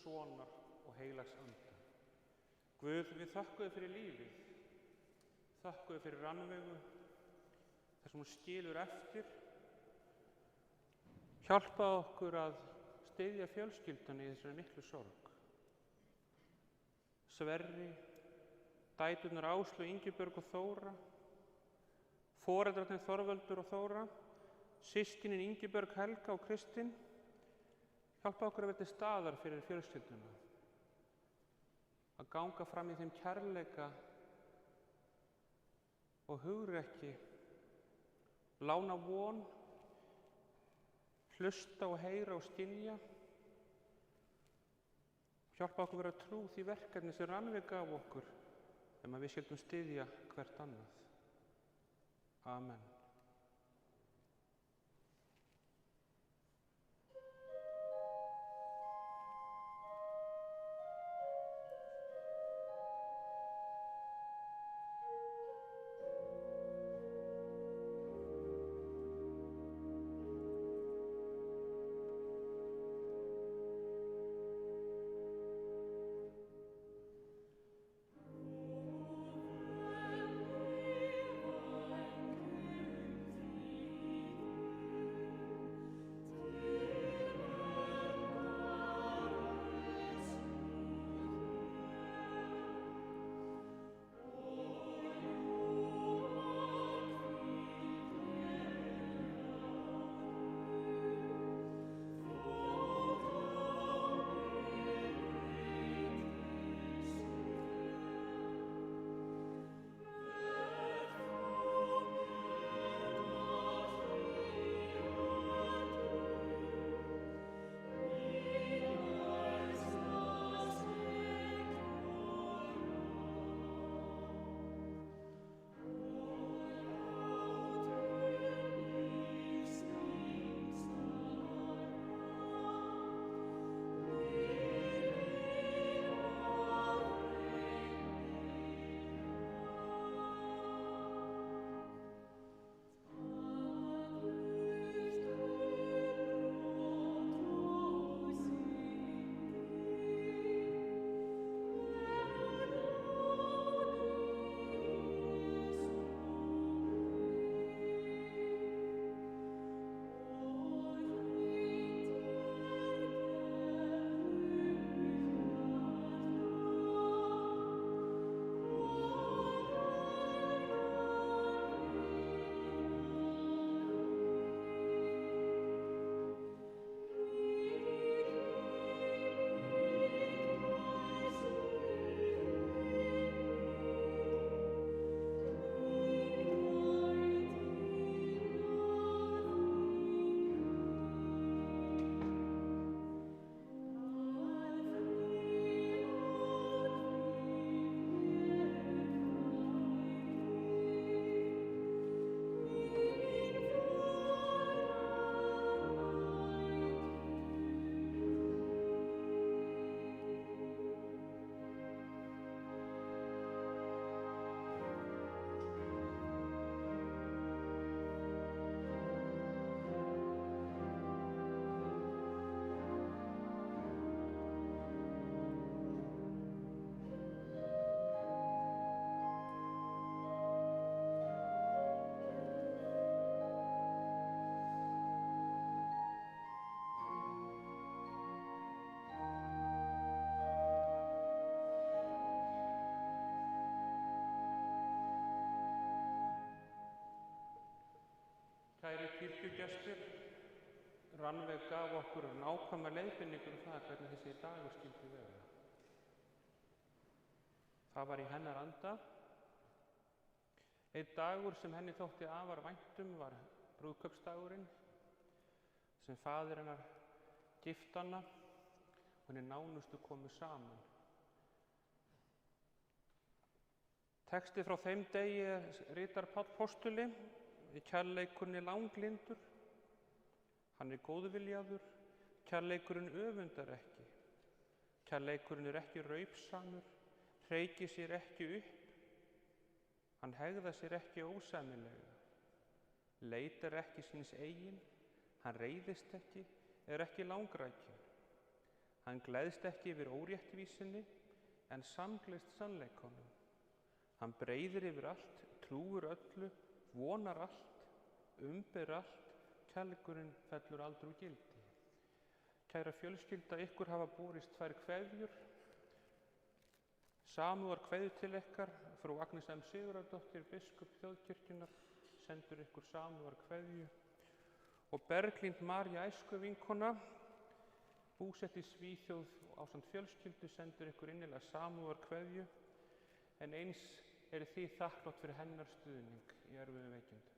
Sonar og heilags anda. Guð, við þökkum þér fyrir lífið, þökkum þér fyrir Rannveigu, þar sem hún skilur eftir. Hjálpa okkur að styðja fjölskylduna í þessari miklu sorg. Sverri, dæturnar Áslaug, Ingibjörg og Þóra, foreldrarnir Þorvaldur og Þóra, systkinin Ingibjörg, Helga og Kristín. Hjálpa okkur að vera til staðar fyrir fjölskylduna, að ganga fram í þeim kærleika og hugrekki, lána von, hlusta og heyra og skynja. Hjálpa okkur að vera trú því verkefni sem Rannveig gaf okkur, að við skyldum styðja hvert annað. Amen. Kæri kirkjugestir, Rannveig gaf okkur nákvæma leiðbeiningu það hvernig þessi dagur skyldi vera. Það var í hennar anda. Einn dagur sem henni þótti afar vænt var brúðkaupsdagurinn, sem faðir hennar gifti hana og henni nánustu komu saman. Texti frá þeim degi ritar Páll postuli í kærleikurinn langlyndur. Hann góðviljaður, kærleikurinn öfundar ekki. Kærleikurinn ekki raupsamur, hreykir sér ekki upp. Hann hegðar sér ekki ósæmilega. Leitar ekki síns eigin, hann reiðist ekki, ekki langrækinn. Hann gleðst ekki yfir óréttvísinni, en samgleðst sannleikanum. Hann breiðir yfir allt, trúir öllu, vonar allt, umber allt, kærleikurinn fellur aldrei úr gildi. Kæra fjölskylda, ykkur hafa borist 2 kveðjur. Samúðarkveðjur til ykkar, frú Agnes M. Sigurðardóttir, biskup Þjóðkirkjunnar, sendur ykkur samúðarkveðju. Og Berglind María æskuvinkona, búsett í Svíþjóð ásamt fjölskyldu, sendur ykkur innilega samúðarkveðju, en eins eru þið þakklátt fyrir hennar stuðning í erfiðum veikindum.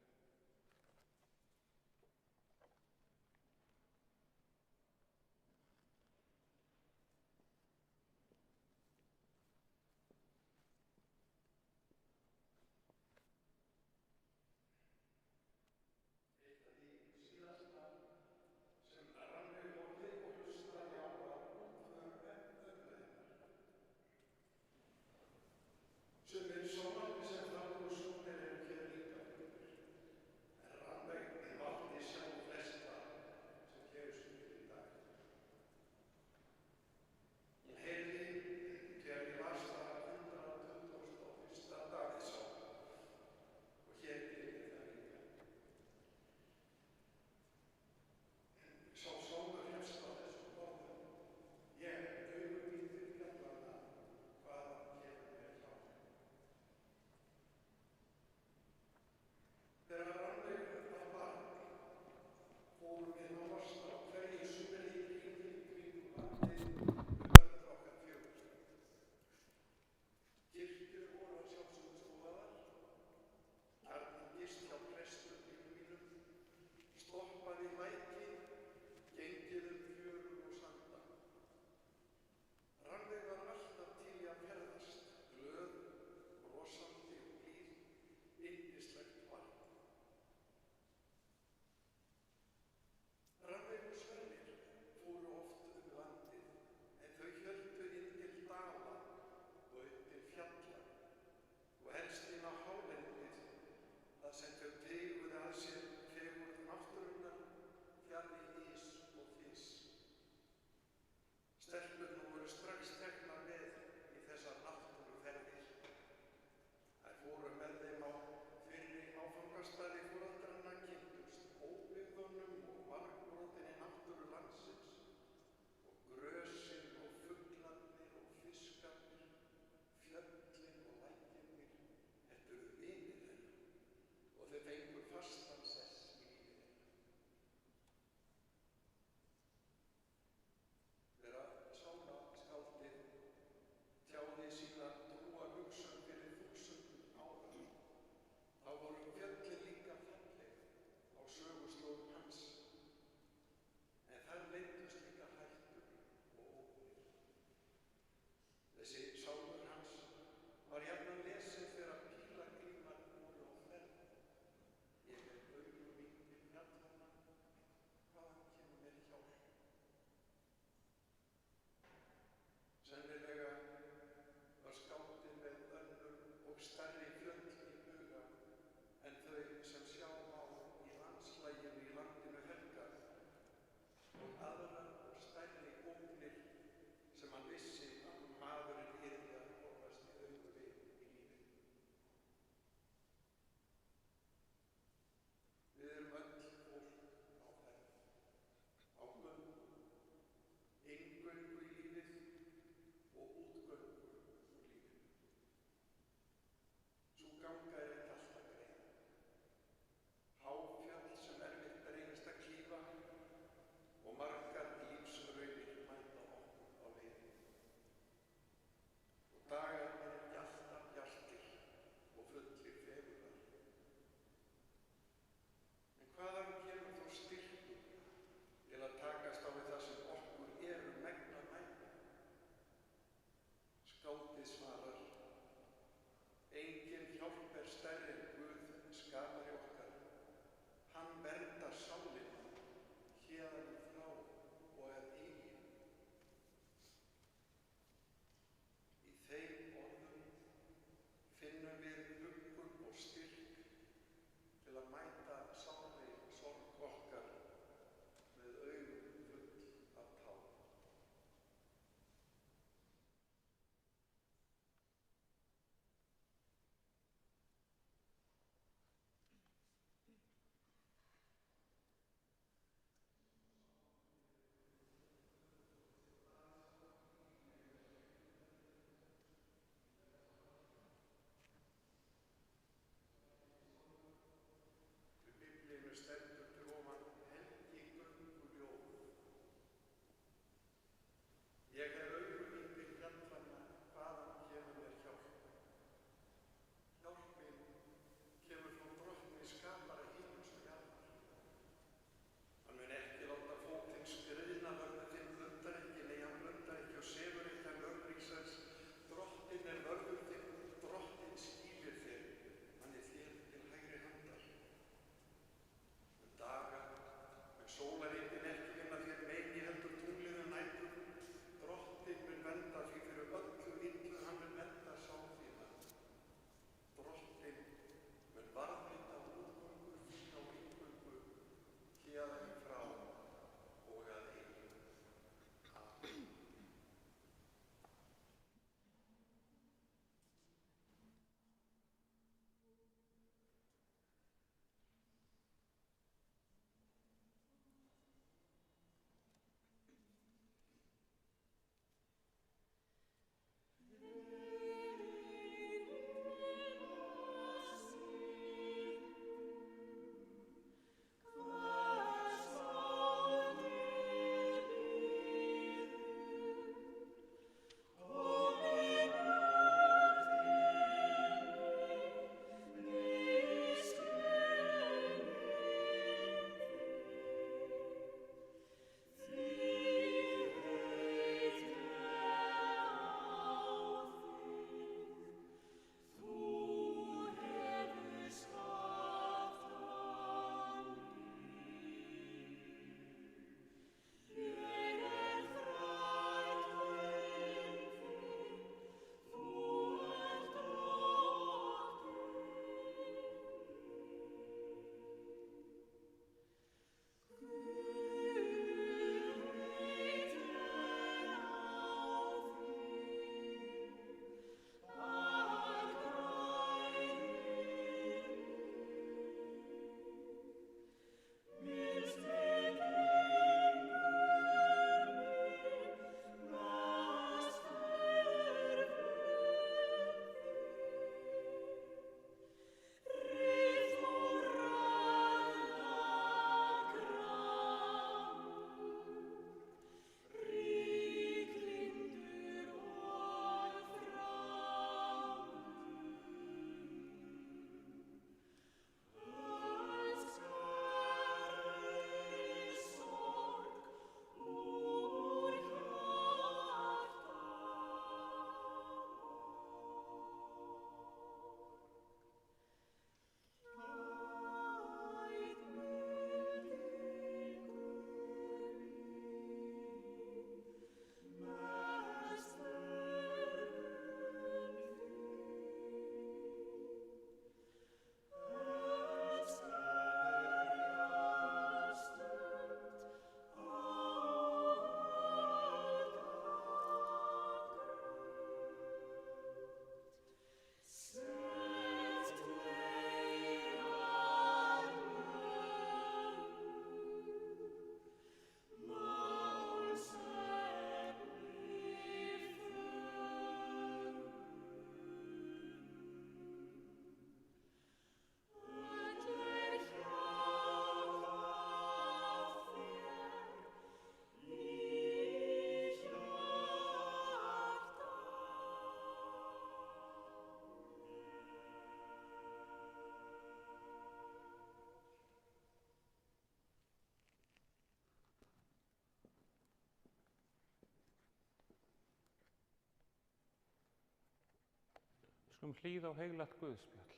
Skulum hlýða á heilagt guðspjall.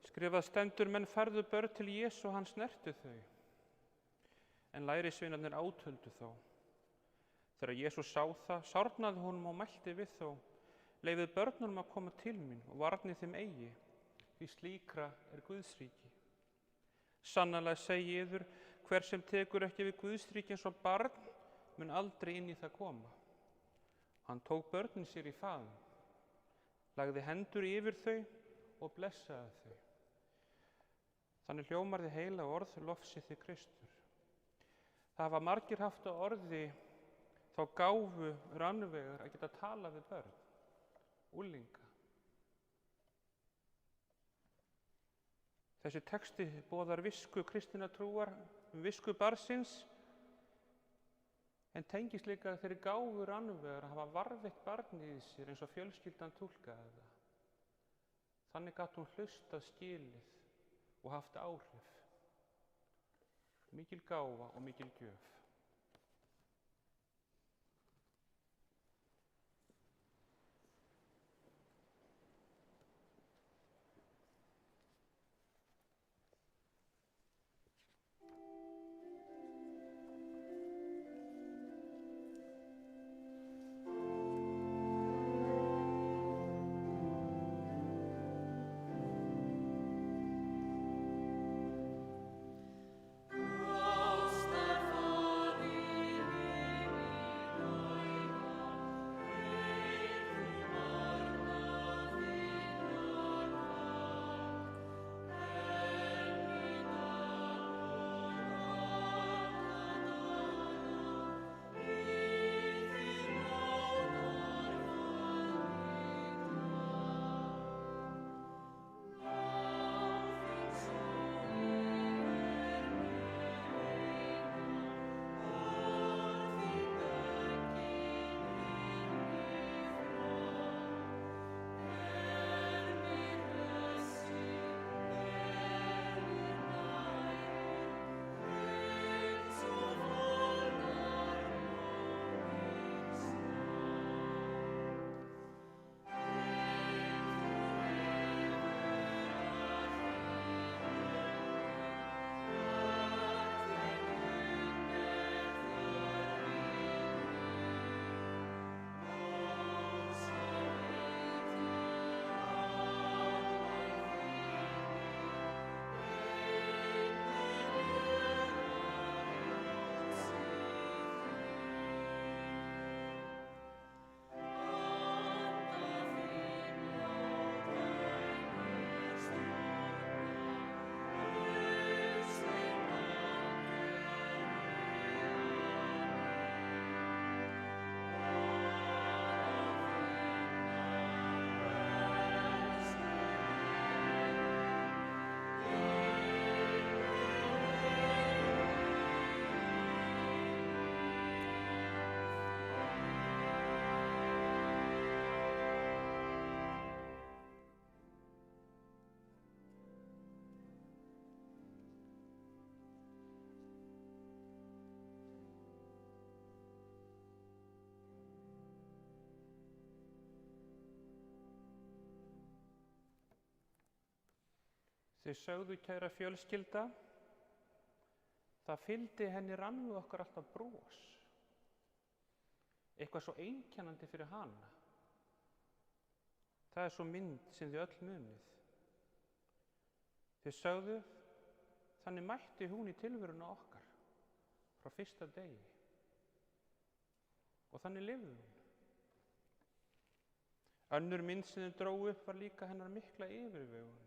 Skrifað stendur: menn færðu börn til Jesú, hann snerti þau. En lærisveinarnir átöldu þá. Þegar Jesús sá það, sárnaði honum og mælti við þá: leyfið börnunum að koma til mín og varnið þeim eigi, því slíkra er Guðsríki. Sannarlega segi ég yður, hver sem tekur ekki við Guðsríki eins og barn, mun aldrei inn í það koma. Hann tók börnin sér í faðm, lagði hendur yfir þau og blessaði þau. Þannig hljómar þið heilaga orð, lofsið þið Kristur. Það hafa margir haft á orði þá gáfu rannvegar að geta talað við börn, unglinga. Þessi texti boðar visku kristinnar trúar, visku barnsins, en tengist líka þeirri gáfu rannvegar að hafa varðveitt barnið í sér eins og fjölskyldan túlkaði það. Þannig gat hún hlustað, skilið og haft áhrif. Mikil gáfa og mikil gjöf. Þau sögðu, kæra fjölskylda, það fylgdi henni Rannveigu okkar alltaf bros, eitthvað svo einkennandi fyrir hana. Það er svo mynd sem þið öll munið. Þau sögðu, þannig mætti hún í tilveruna okkar frá fyrsta degi og þannig lifði hún. Önnur mynd sem þau drógu upp var líka hennar mikla yfirvegun.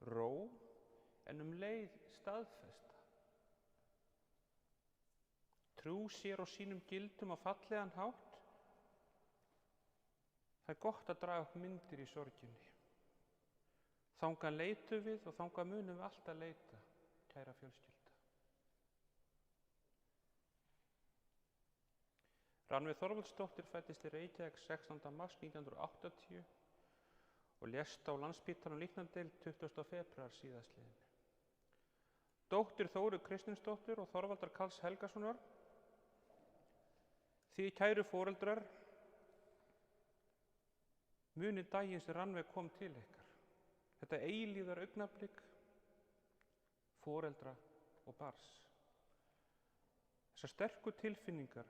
Ró en leið staðfesta. Trú sér og sínum gildum á fallegan hátt. Það er gott að draga upp myndir í sorginni. Þangað leitum við og þangað munum við alltaf leita, kæra fjölskylda. Rannveig Þorvaldsdóttir fæddist í Reykjavík 16. mars 1980 og lést á Landspítalanum líknardeild 20. febrúar síðastliðinn. Dóttir Þóru Kristinsdóttur og Þorvaldar Karls Helgasonar, þið kæru foreldrar, munið daginn sem Rannveig kom til ykkar. Þetta eilífðar augnablik foreldra og barns. Þessar sterku tilfinningar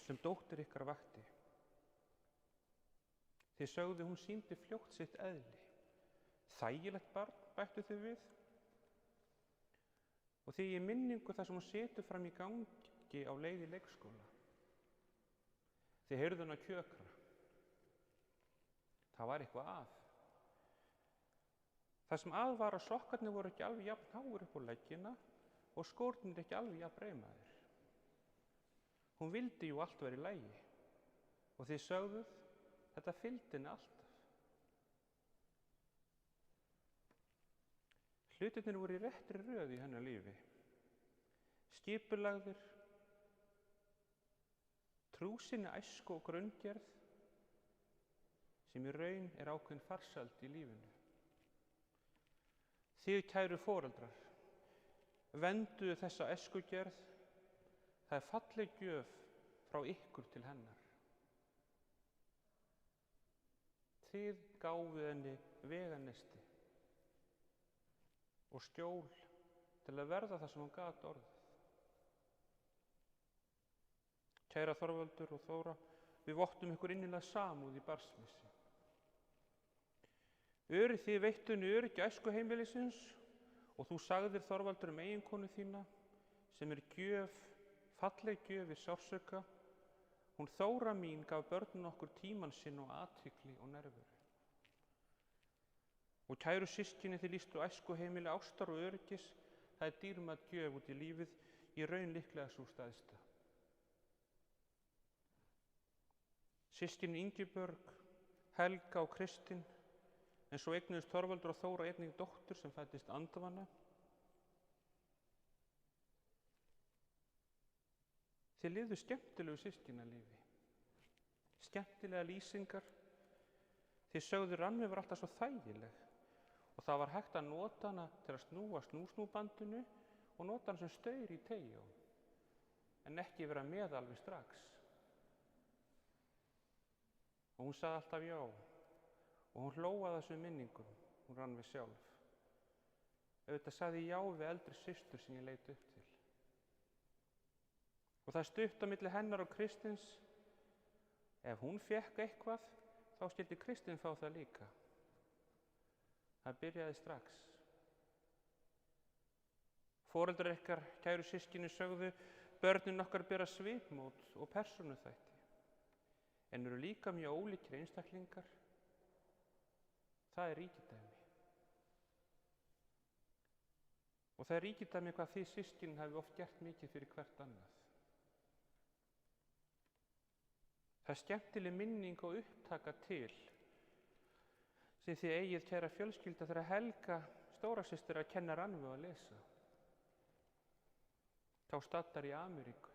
sem dóttir ykkar vakti. Þið sögðu hún sýndi fljótt sitt eðli. Þægilegt barn, bættu þið við. Og því í minningu þar sem hún setur fram í gangi á leið í leikskóla. Þið heyrðu hana kjökra. Það var eitthvað að. Það sem að var að sokkarnir voru ekki alveg jafn háir upp á leggina og skórnir ekki alveg jafn breimaðir. Hún vildi jú allt vera í lagi og þið sögðuð, þetta fylgdi henni alltaf. Hlutirnir voru í réttri röð í hennar lífi. Skipulagðir, trúsinni æsku og grunngerð sem í raun er ákveðin farsæld í lífinu. Þið kæru foreldrar, venduðu þessa æskugerð, það er falleg gjöf frá ykkur til hennar. Þið gáfuð henni veganesti og skjól til að verða það sem hún gat orðið. Kæra Þorvaldur og Þóra, við vottum ykkur innilega samúð í barnsmissi. Þið veittunni öryggi æskuheimilisins og þú sagðir Þorvaldur eiginkonu þína sem er gjöf, falleg gjöf í sársauka. Hún Þóra mín gaf börnum okkur tímann sinn og athygli og nærveru. Og kæru systkini þið lýstu æskuheimili ástar og öryggis, það er dýrmæt gjöf út í lífið, í raun líklega sú stærsta. Systkini Ingibjörg, Helga og Kristín, en svo eignuðust Þorvaldur og Þóra einnig dóttur sem fæddist andvana. Þið lifðu skemmtilegu systkinalífi, skemmtilega lýsingar. Þið sögðu Rannveig var alltaf svo þægileg og það var hægt að nota hana til að snúa snúsnúbandinu og nota hana sem staur í teygjó, en ekki vera með alveg strax. Og hún sagði alltaf já. Og hún hló að þessum minningum, hún Rannveig sjálf. Auðvitað sagði já við eldri systur sem ég leit upp til. Og það stutt á milli hennar og Kristins. Ef hún fékk eitthvað, þá skyldi Kristinn fá það líka. Það byrjaði strax. Foreldrar ykkar, kæru systkini, sögðu, börnin okkar bera svipmót og persónuþætti. En eru líka mjög ólíkir einstaklingar. Það er ríkidæmi. Og það er ríkidæmi hvað þið systkinin hafi oft gert mikið fyrir hvert annað. Það er skemmtileg minning og upptaka til sem þið eigið kæra fjölskylda þegar Helga, stórasystir, að kenna Rannveig að lesa. Þá staddar í Ameríku.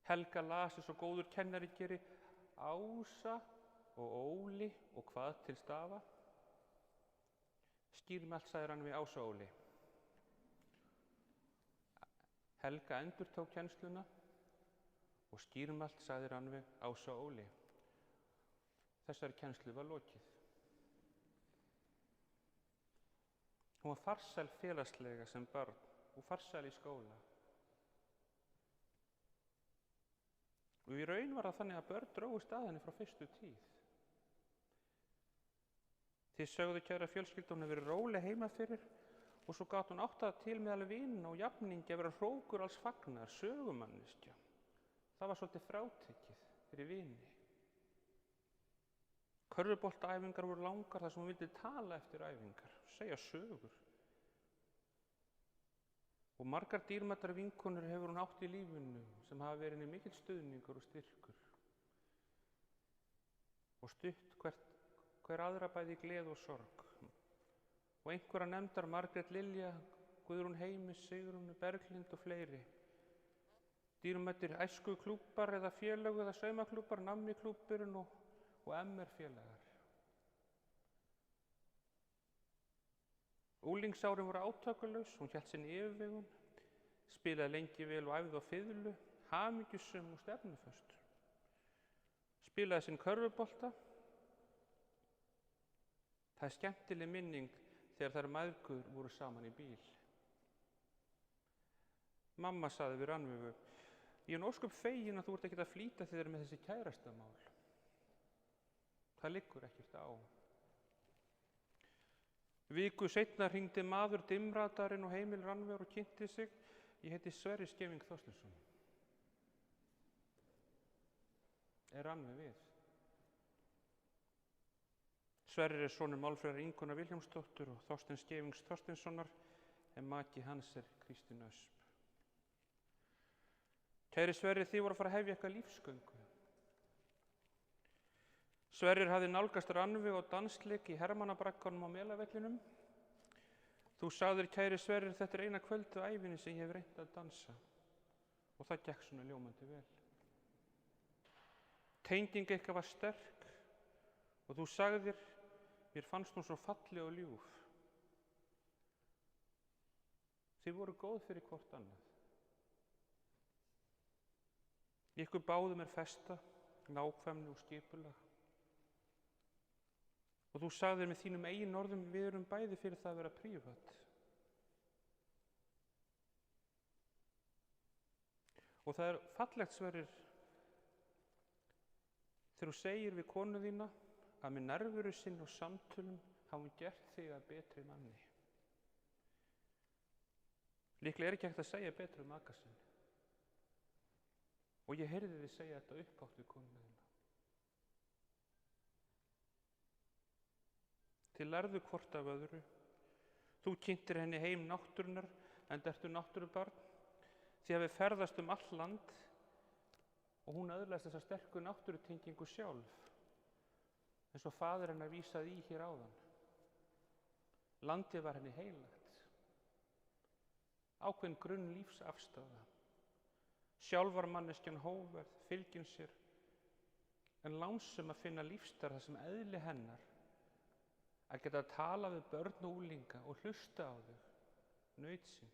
Helga las eins og góður kennari gerir Ása og Óli og hvað til stafa. Skýrmælt sagði Rannveig Ása og Óli. Helga endurtók kennsluna og skýrmælt sagði Rannveig Ása og Óli. Þessari kennslu var lokið. Hún var farsæl félagslega sem barn og farsæl í skóla. Og í raun var það þannig að börn drógust að henni frá fyrstu tíð. Þið sögðu kæra fjölskyldu hún hefur verið róleg heima fyrir og svo gat hún átt það til meðal vina og jafningi að vera hrókur alls fagnar, sögumanneskja. Það var svolítið frátekið fyrir vini. Körfuboltaæfingar voru langar þar sem hún vildi tala eftir æfingar, segja sögur. Og margar dýrmætar vinkonur hefur hún átt í lífinu sem hafa verið henni mikill stuðningur og styrkur. Og stutt hver aðra bæði gleði og sorg. Og einhverja nefndar Margrét Lilja, Guðrún Heimis, Sigrún Berglind og fleiri. Dýrmætir æskuklúbbar eða félög eða saumaklúbbar, nammiklúbburinn og MR félagar. Unglingsárin voru átakalaus, hún hélt sinni yfirvegun, spilaði lengi vel og æfði á fiðlu, hamingjusöm og stefnuföst. Spilaði sinn körfubolta. Það er skemmtileg minning þegar þær mæðgur voru saman í bíl. Mamma sagði við Rannveigu: ég er ósköp fegin að þú ert ekkert að flýta þér með þessi kærastamál. Það liggur ekkert á. Viku seinna hringdi maður dimmradarinn og heimil Rannveigar og kynnti sig. Ég heiti Sverrir Skeving Þorsteinsson. Er Rannveig við? Sverrir er sonur Málfríðar Ingunnar Vilhjálmsdóttur og Þorsteins Skevings Þorsteinssonar, en maki hans er Kristín Ösp. Kæri Sverrir, þið voru að fara að hefja eitthvað lífsgöngu. Sverrir hafði nálgast Rannveig og dansleik í Hermannabragganum á Melavellinum. Þú sagðir, kæri Sverrir, þetta er eina kvöldu á ævinni sem ég hef reynt að dansa, og það gekk svona ljómandi vel. Tenging ykkar var sterk og þú sagðir, mér fannst hún svo falleg og ljúf. Þið voru góð fyrir hvort annað. Ykkur báðum er festa, nákvæmni og skipulag. Og þú sagðir með þínum eigin orðum, við erum bæði fyrir það að vera prívat. Og það er fallegt, Sverrir, þegar þú segir við konu þína að með nærveru sinni og samtölum hafa hún gert þig að betri manni. Líklega er ekki hægt að segja betri um maka sinn. Og ég heyrði þig segja þetta upphátt við konu þína. Þið lærðu hvort af öðru. Þú kynntir henni heim náttúrunnar, enda ertu náttúrubarn. Þið hafið ferðast um all land og hún öðlaðist þessa sterku náttúrutengingu sjálf, eins og faðir hennar vísaði í hér áðan. Landið var henni heilagt. Ákveðin grunn lífsafstaða. Sjálf var manneskjan hógværð, fylgin sér, en lánsum að finna lífstarf þar sem eðli hennar að geta að tala við börn og unglinga og hlusta á þau, naut sín.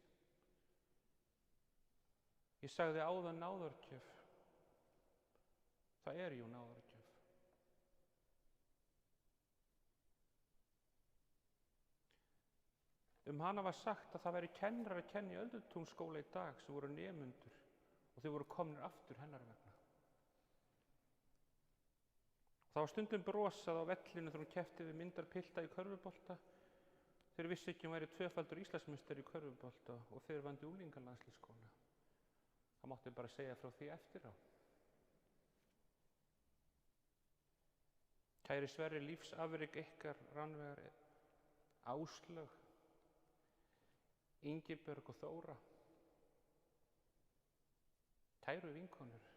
Ég sagði áðan náðargjöf. Það er jú náðargjöf. Hana var sagt að það væri kennarar að kenna í Öldutúnsskóla í dag sem voru nemendur og þau voru komnir aftur hennar vegna. Það var stundum brosað á vellinu þegar hún keppti við myndarpilta í körfubolta. Þeir vissi ekki hún væri tvöfaldur Íslandsmeistari í körfubolta og þeir vann unglingalandsliðsskóla. Það mátti bara segja frá því eftir á. Kæri Sverrir, lífsafrek ykkar Rannveigar Áslaug, Ingibjörg og Þóra. Kæru vinkonur.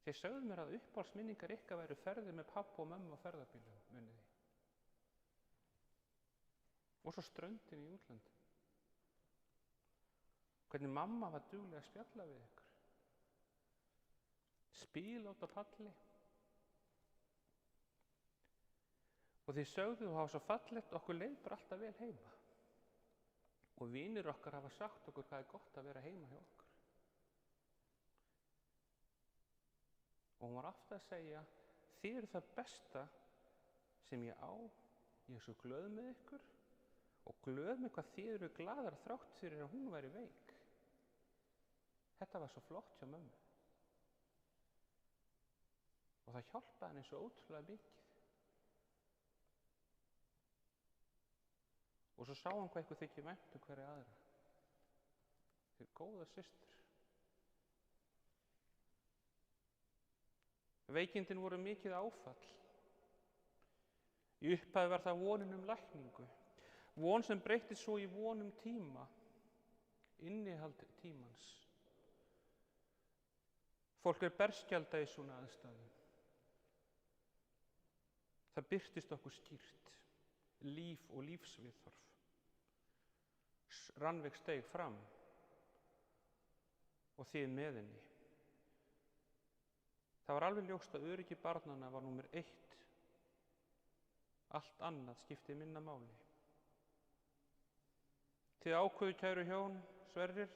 Þið sögðu mér að uppáhaldsminningar ykkar væru ferðir með pabba og mömmu á ferðarbílum, munið þið. Og svo ströndin í útlöndum. Hvernig mamma var dugleg að spjalla við ykkur. Spílót á palli. Og þið sögðu og hafa svo fallegt, okkur leið bara alltaf vel heima. Og vinir okkar hafa sagt okkur hvað er gott að vera heima hjá okkur. Og hún var aftur að segja, þið eru það besta sem ég á, ég er svo glöð með ykkur og glöð með hvað þið eru glaðar þrátt fyrir að hún væri veik. Þetta var svo flott hjá mömmu. Og það hjálpaði henni svo ótrúlega mikið. Og svo sá hann hvað ykkur þykir vænt hverja aðra. Þið er góða systur. Veikindin voru mikið áfall. Í upphafi var það vonin lækningu. Von sem breyttist svo í von tíma. Innihald tímans. Fólk er berskjalda í svona aðstæðum. Það birtist okkur skýrt. Líf og lífsviðhorf. Rannveig steig fram og þið með henni. Það var alveg ljóst að öryggi barnanna var númer 1. Allt annað skiptir minna máli. Þið ákveðu, kæru hjón, Sverrir,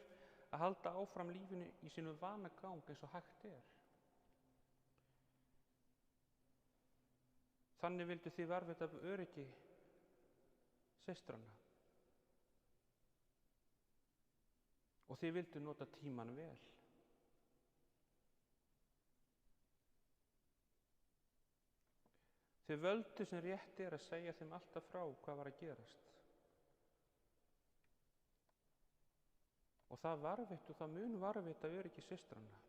að halda áfram lífinu í sínu vanagang eins og hægt er. Þannig vildu þið varðveita öryggi systranna. Og þið vildu nota tímann vel. Þið völdu sem rétt er að segja þeim alltaf frá hvað var að gerast. Og það varðveitt og það mun varðveita öryggi systranna.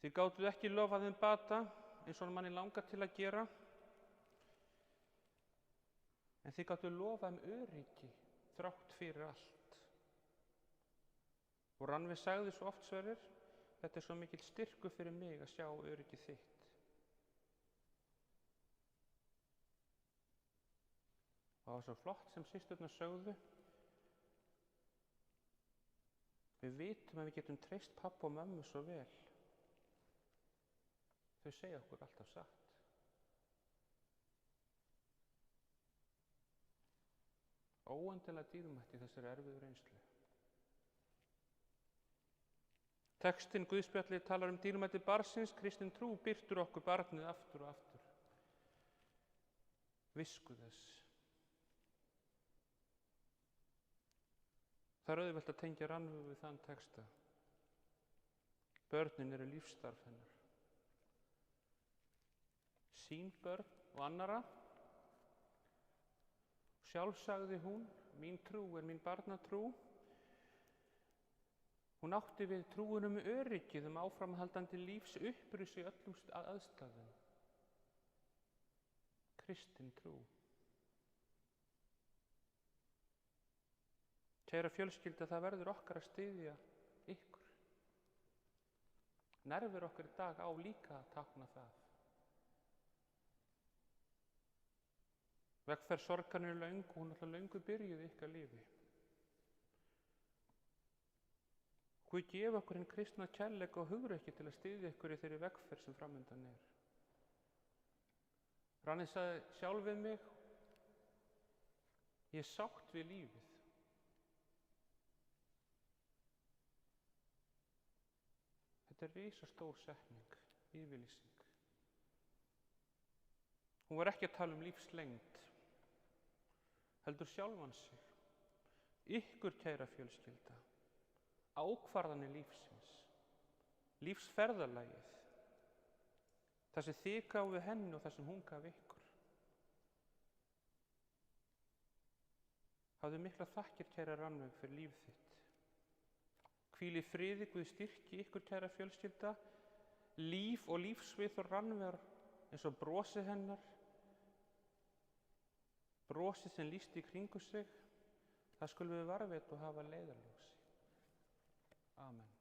Þið gátuð ekki lofað þeim bata eins og manni langar til að gera, en þið gátuð lofað þeim öryggi þrátt fyrir allt. Og Rannveig sagði svo oft, Sverrir, þetta er svo mikill styrkur fyrir mig að sjá öryggi þitt. Og það var svo flott sem systurnar sögðu. Við vitum að við getum treyst pabba og mömmu svo vel. Þau segja okkur alltaf satt. Óendanlega dýrmætt í þessari erfiðu reynslu. Textinn Guðspjallið talar dýrmæti barnsins, kristin trú birtur okkur barnið aftur og aftur. Visku þess. Það er auðvelt að tengja Rannveigu við þann texta. Börnin eru lífsstarf hennar. Sín börn og annara. Sjálf sagði hún, mín trú er mín barnatrú. Hún átti við trúin öryggið áframhaldandi lífs upprisi í öllum aðstæðum. Kristin trú. Kæra fjölskylda, það verður okkar að styðja ykkur. Nervur okkar í dag á líka að tákna það. Vegferð sorgarnir er löng og hún er löngu byrjuð í ykkar lífi. Guð gefi okkur hinn kristna kærleika og hugrekki til að styðja ykkur í þeirri vegferð sem framundan er. Rannveig sagði sjálf við mig, ég er sátt við lífið. Þetta er risastór setning, yfirlýsing. Hún var ekki að tala lífslengd, heldur sjálfan sig. Ykkur, kæra fjölskylda, ákvarðanir lífsins, lífsferðalagið, það sem þið gáfuð henni og það sem hún gaf ykkur. Hafðu mikla þakkir, kæra Rannveig, fyrir líf þitt. Hvíl í friði, Guð styrki ykkur, kæra fjölskylda. Líf og lífsvið og Rannveigar eins og brosið hennar, brosið sem lýsti í kringu sig, það skulum við varðveita og hafa leiðarljósi. Amen.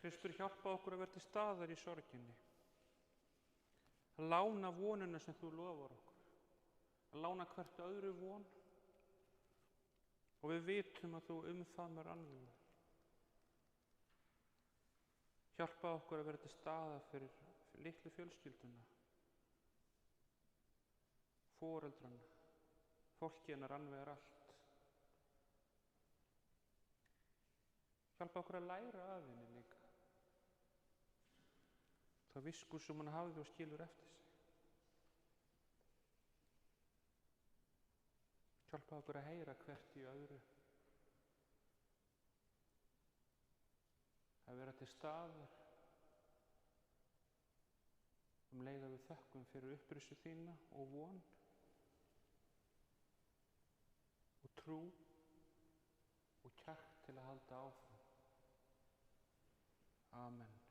Kristur, hjálpa okkur að vera til staðar í sorginni. Að lána vonuna sem þú lofar okkur. Að lána hvert öðru von. Og við vitum að þú umfamar annað. Hjálpa okkur að vera til staðar fyrir litlu fjölskylduna. Foreldrana. Fólki hennar annvegar allt. Hjálpa okkur að læra af henni líka. Það visku sem hann hafði og skilur eftir sig. Hjálpa okkur að heyra hvert í öðru. Að vera til staðar. Leið að við þökkum fyrir upprissu þína og von. Og trú. Og kjark til að halda áfram. Amen.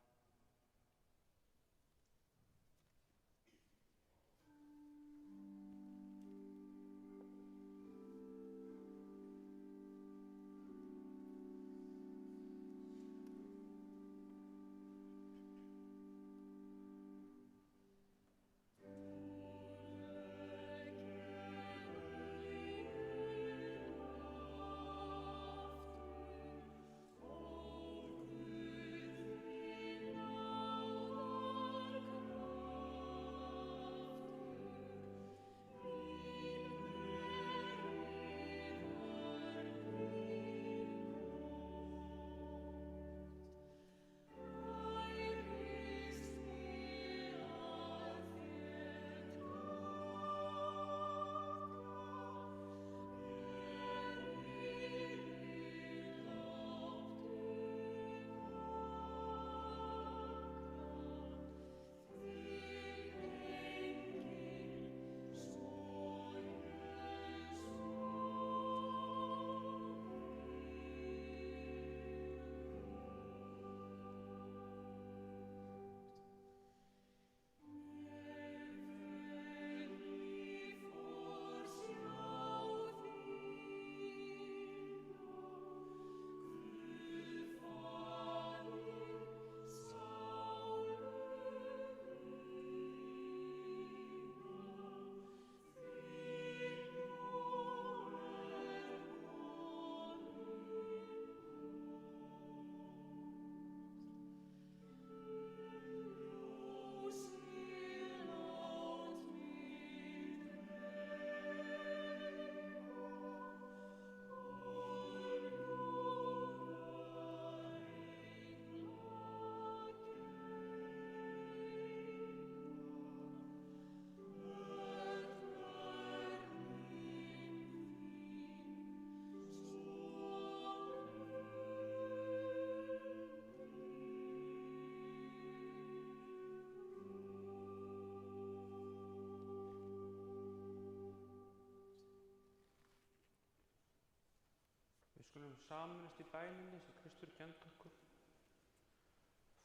Við skulum sameinast í bæninni sem Kristur kenndi okkur.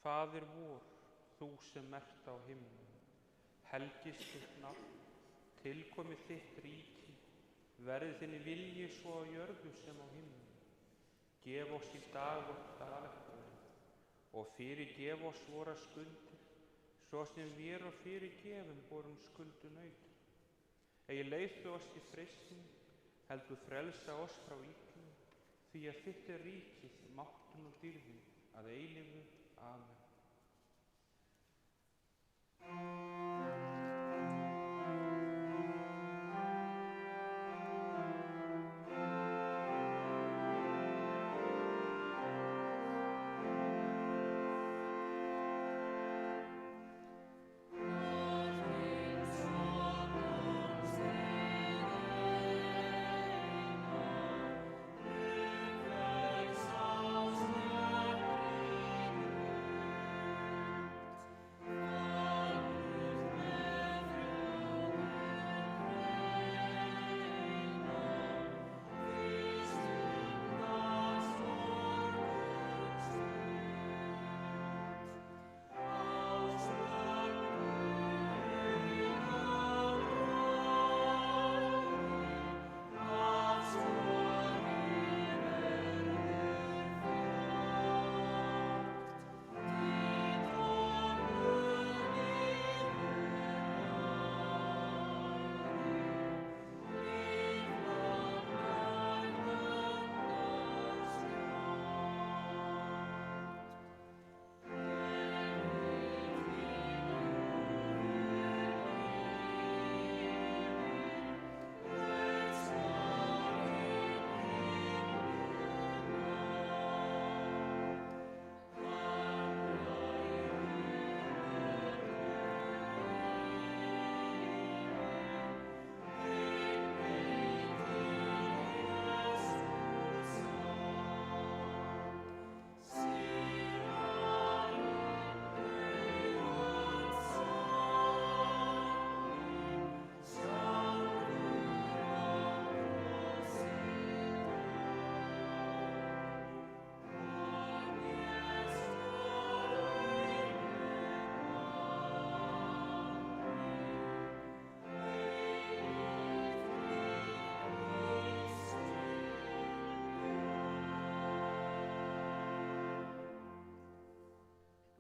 Faðir vor, þú sem ert á himnum, helgist þitt nafn, tilkomi þitt ríki, verði þinni vilji svo á jörðu sem á himnum. Gef oss í dag vort daglega og fyrirgef oss vora skuldir, svo sem við og fyrirgefum vorum skuldunautir. Eigi leiðtu oss í freistni, heldur frelsa oss frá illu, því að þitt ríkið, máttur og dýrðin að eilífu. Amen.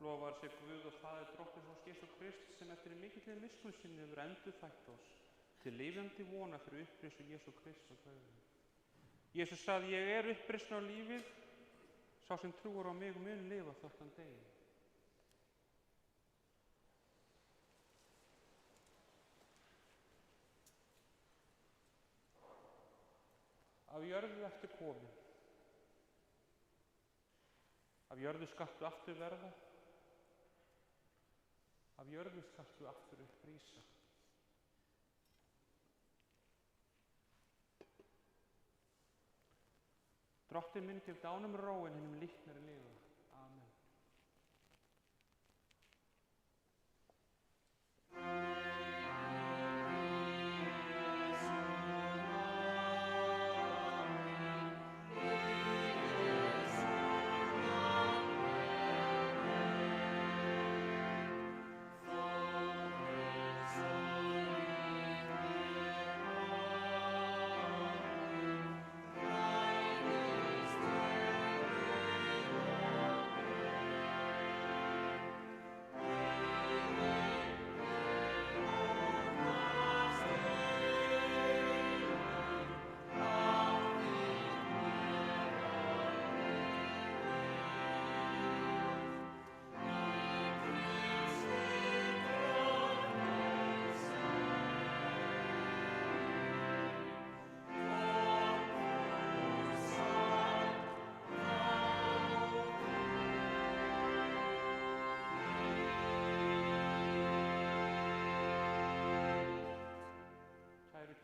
Lofaður sé Guð og Faðir Drottins okkar Jesú Krist, sem eftir mikilli miskunn sinni hefur endurfætt oss til lifandi vona fyrir uppreisn Jesú Krist og dauðum. Jesús sagði: ég er uppreisn og lífið, sá sem trúir á mig mun lifa þótt hann deyi. Af jörðu ertu komin, af jörðu skaltu aftur verða, af jörðu skaltu aftur upprísa. Drottinn minn, gef dánum róin, hinum líknari lifa. Amen.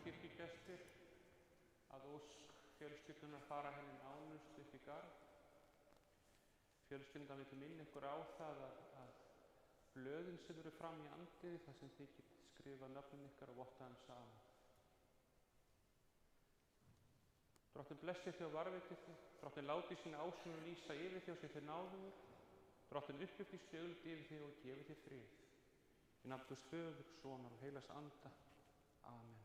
Kirkjugestir, að ósk fjölskyldunar fara henni nánust upp í garð. Fjölskyldan vill minna ykkur á það að blöðin sem eru fram í andliði, þar sem þið getið skrifað nöfnin ykkar og votta þeim saman. Drottinn blessi þig og varðveiti þig. Drottinn láti sína ásýn lýsa yfir þig og sé þig náðugur. Drottinn upplyfti spjöld yfir þig og gefi þig frið. Í nafni Guðs Föður, Sonar og Heilags Anda. Amen.